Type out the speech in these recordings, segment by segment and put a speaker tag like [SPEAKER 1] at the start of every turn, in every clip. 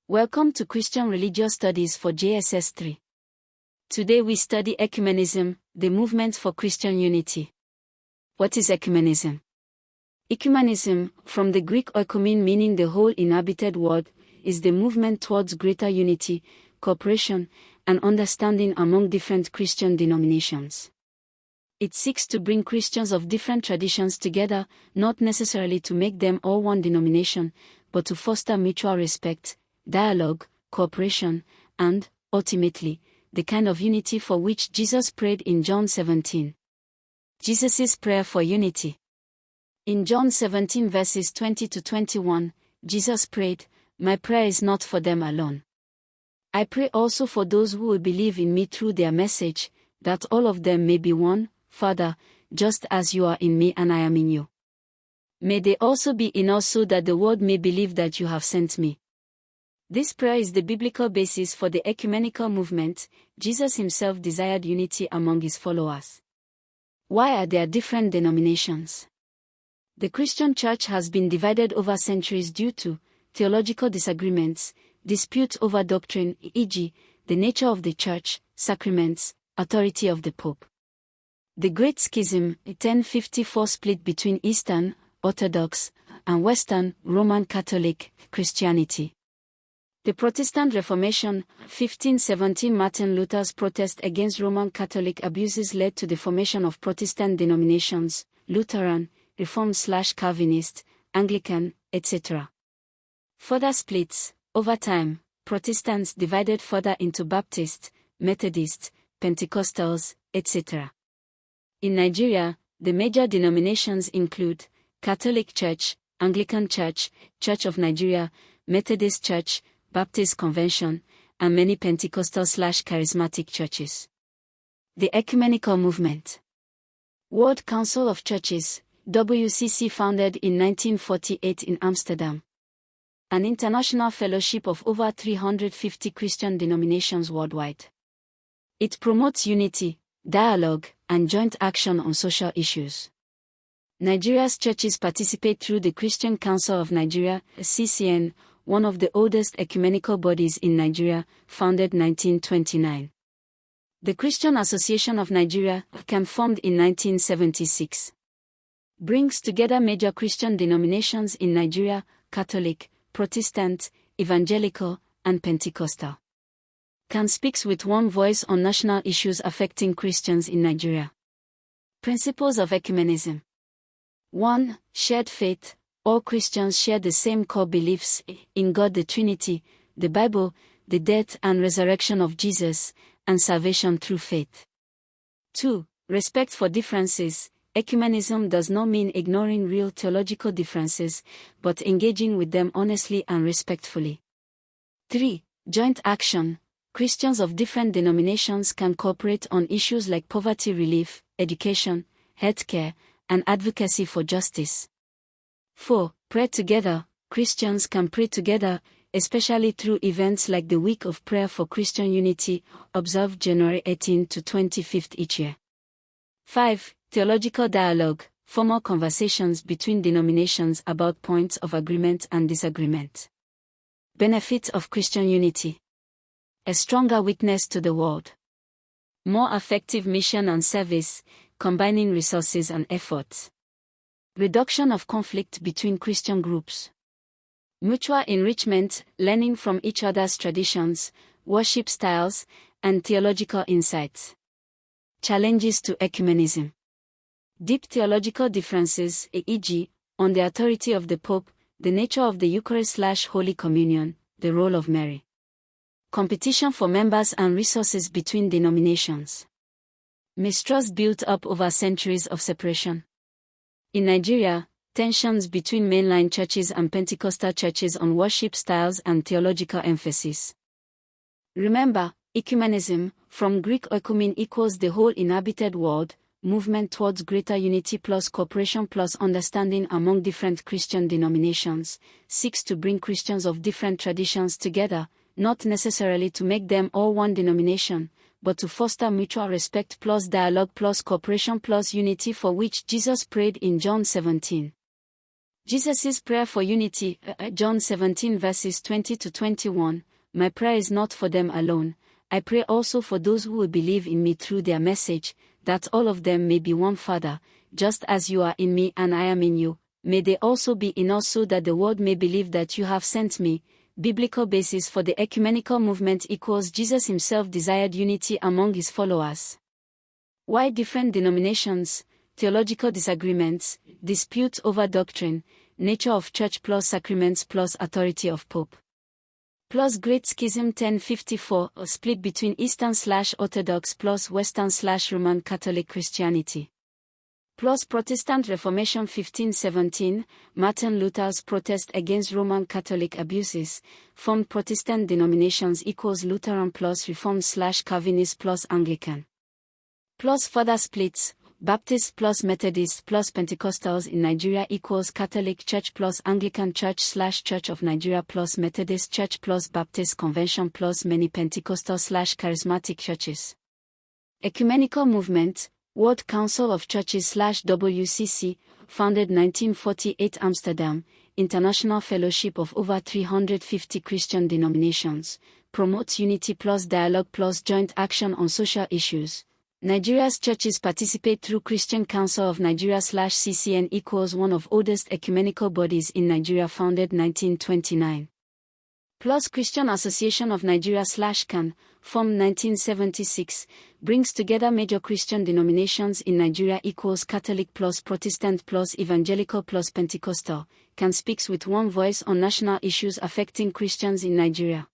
[SPEAKER 1] Welcome to Christian Religious Studies for JSS 3. Today we study Ecumenism, the movement for Christian unity. What is Ecumenism? Ecumenism, from the Greek oikoumene meaning the whole inhabited world, is the movement towards greater unity, cooperation, and understanding among different Christian denominations. It seeks to bring Christians of different traditions together, not necessarily to make them all one denomination, but to foster mutual respect, dialogue, cooperation, and, ultimately, the kind of unity for which Jesus prayed in John 17. Jesus' prayer for unity. In John 17 verses 20-21, Jesus prayed, "My prayer is not for them alone. I pray also for those who will believe in me through their message, that all of them may be one, Father, just as you are in me and I am in you. May they also be in us so that the world may believe that you have sent me." This prayer is the biblical basis for the ecumenical movement. Jesus himself desired unity among his followers. Why are there different denominations? The Christian church has been divided over centuries due to theological disagreements, disputes over doctrine, e.g., the nature of the church, sacraments, authority of the Pope. The Great Schism, 1054 split between Eastern, Orthodox, and Western, Roman Catholic, Christianity. The Protestant Reformation, 1517 Martin Luther's protest against Roman Catholic abuses led to the formation of Protestant denominations, Lutheran, Reformed/Calvinist, Anglican, etc. Further splits, over time, Protestants divided further into Baptist, Methodist, Pentecostals, etc. In Nigeria, the major denominations include Catholic Church, Anglican Church, Church of Nigeria, Methodist Church, Baptist Convention, and many Pentecostal/charismatic churches. The Ecumenical Movement. World Council of Churches, WCC, founded in 1948 in Amsterdam. An international fellowship of over 350 Christian denominations worldwide. It promotes unity, dialogue, and joint action on social issues. Nigeria's churches participate through the Christian Council of Nigeria, CCN, one of the oldest ecumenical bodies in Nigeria, founded 1929. The Christian Association of Nigeria, formed in 1976. Brings together major Christian denominations in Nigeria: Catholic, Protestant, Evangelical, and Pentecostal. Speaks with one voice on national issues affecting Christians in Nigeria. Principles of Ecumenism. 1. Shared faith. All Christians share the same core beliefs in God the Trinity, the Bible, the death and resurrection of Jesus, and salvation through faith. 2. Respect for differences. Ecumenism does not mean ignoring real theological differences, but engaging with them honestly and respectfully. 3. Joint action. Christians of different denominations can cooperate on issues like poverty relief, education, healthcare, and advocacy for justice. 4. Pray together. Christians can pray together, especially through events like the Week of Prayer for Christian Unity, observed January 18 to 25 each year. 5. Theological dialogue. Formal conversations between denominations about points of agreement and disagreement. Benefit of Christian unity. A stronger witness to the world. More effective mission and service, combining resources and efforts. Reduction of conflict between Christian groups. Mutual enrichment, learning from each other's traditions, worship styles, and theological insights. Challenges to ecumenism. Deep theological differences, e.g., on the authority of the Pope, the nature of the Eucharist/Holy Communion, the role of Mary. Competition for members and resources between denominations. Mistrust built up over centuries of separation. In Nigeria, tensions between mainline churches and Pentecostal churches on worship styles and theological emphasis. Remember, ecumenism, from Greek oikoumene equals the whole inhabited world, movement towards greater unity plus cooperation plus understanding among different Christian denominations, seeks to bring Christians of different traditions together, not necessarily to make them all one denomination, but to foster mutual respect plus dialogue plus cooperation plus unity for which Jesus prayed in John 17. Jesus' prayer for unity, John 17 verses 20 to 21. My prayer is not for them alone. I pray also for those who will believe in me through their message, that all of them may be one, Father, just as you are in me and I am in you. May they also be in us, so that the world may believe that you have sent me. Biblical basis for the ecumenical movement equals Jesus himself desired unity among his followers. Why different denominations? Theological disagreements, disputes over doctrine, nature of church plus sacraments plus authority of Pope. Plus Great Schism 1054, a split between Eastern/Orthodox plus Western/Roman Catholic Christianity. Plus Protestant Reformation 1517, Martin Luther's protest against Roman Catholic abuses, formed Protestant denominations equals Lutheran plus Reformed/Calvinist plus Anglican. Plus further splits, Baptist plus Methodist plus Pentecostals in Nigeria equals Catholic Church plus Anglican Church/Church of Nigeria plus Methodist Church plus Baptist Convention plus many Pentecostal/Charismatic churches. Ecumenical Movement, World Council of Churches/WCC, founded 1948 Amsterdam, International Fellowship of over 350 Christian denominations, promotes unity plus dialogue plus joint action on social issues. Nigeria's churches participate through Christian Council of Nigeria/CCN equals one of oldest ecumenical bodies in Nigeria, founded 1929. Plus Christian Association of Nigeria/CAN, formed 1976, brings together major Christian denominations in Nigeria equals Catholic plus Protestant plus Evangelical plus Pentecostal, CAN speaks with one voice on national issues affecting Christians in Nigeria.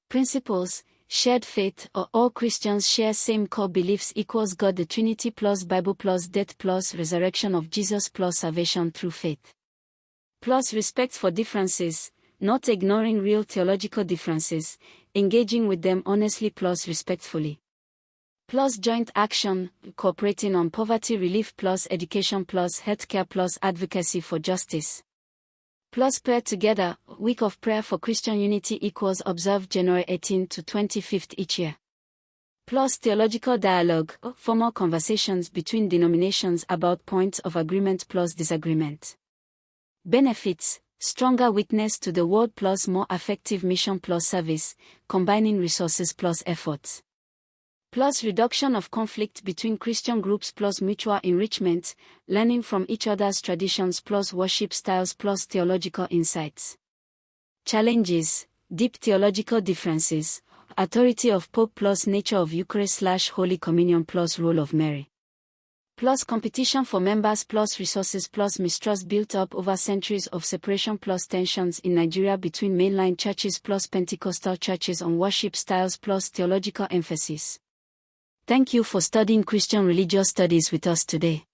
[SPEAKER 1] Principles, shared faith, or all Christians share same core beliefs equals God the Trinity plus Bible plus death plus resurrection of Jesus plus salvation through faith. Plus respect for differences, not ignoring real theological differences, engaging with them honestly plus respectfully. Plus joint action, cooperating on poverty relief plus education plus healthcare plus advocacy for justice. Plus prayer together, Week of Prayer for Christian Unity equals observed January 18 to 25 each year. Plus theological dialogue, formal conversations between denominations about points of agreement plus disagreement. Benefits, stronger witness to the world plus more effective mission plus service, combining resources plus efforts. Plus reduction of conflict between Christian groups plus mutual enrichment, learning from each other's traditions plus worship styles plus theological insights. Challenges, deep theological differences, authority of Pope plus nature of Eucharist/Holy Communion plus role of Mary. Plus competition for members plus resources plus mistrust built up over centuries of separation plus tensions in Nigeria between mainline churches plus Pentecostal churches on worship styles plus theological emphasis. Thank you for studying Christian Religious Studies with us today.